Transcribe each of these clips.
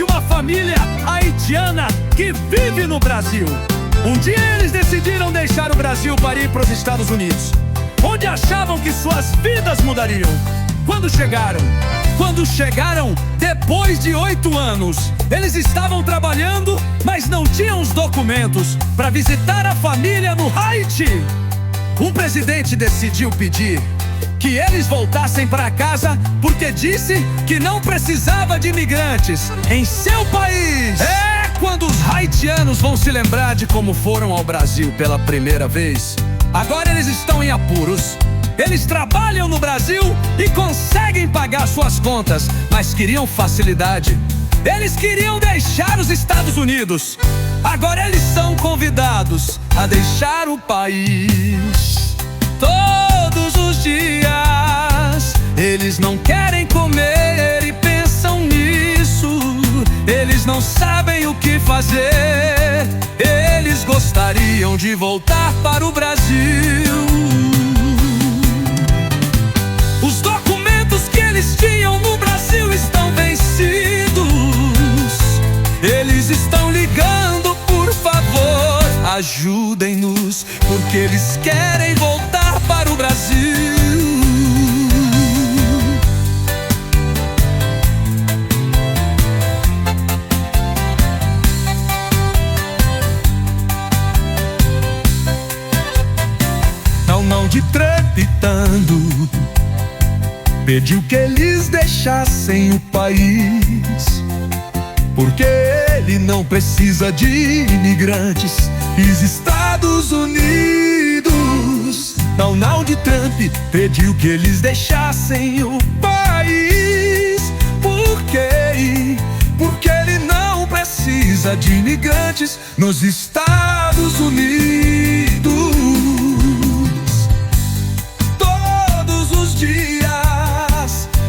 uma família haitiana que vive no Brasil. Um dia eles decidiram deixar o Brasil para ir para os Estados Unidos, onde achavam que suas vidas mudariam. Quando chegaram, depois de 8 anos, eles estavam trabalhando, mas não tinham os documentos para visitar a família no Haiti. Um presidente decidiu pedir que eles voltassem para casa, porque disse que não precisava de imigrantes em seu país. Quando os haitianos vão se lembrar de como foram ao Brasil pela primeira vez. Agora eles estão em apuros. Eles trabalham no Brasil e conseguem pagar suas contas, mas queriam facilidade. Eles queriam deixar os Estados Unidos. Agora eles são convidados a deixar o país. Todos os dias eles não querem comer e pensam nisso. Eles não sabem o que fazer. Eles gostariam de voltar para o Brasil. Os documentos que eles tinham no Brasil estão vencidos. Eles estão ligando, por favor, ajudem-nos, porque eles querem voltar para o Brasil. De trepitando, pediu que eles deixassem o país, porque ele não precisa de imigrantes. Os Estados Unidos, Donald Trump, pediu que eles deixassem o país, porque ele não precisa de imigrantes nos Estados Unidos.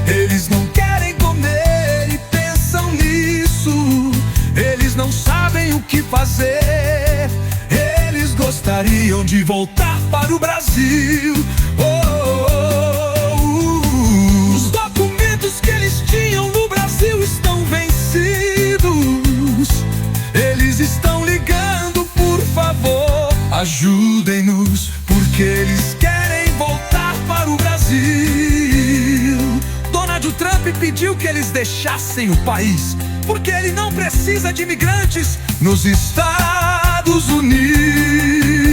Eles não querem comer e pensam nisso. Eles não sabem o que fazer. Eles gostariam de voltar para o Brasil. Os documentos que eles tinham no Brasil estão vencidos. Eles estão ligando, por favor, ajudem-nos, porque eles querem voltar para o Brasil. Donald Trump pediu que eles deixassem o país, porque ele não precisa de imigrantes nos Estados Unidos.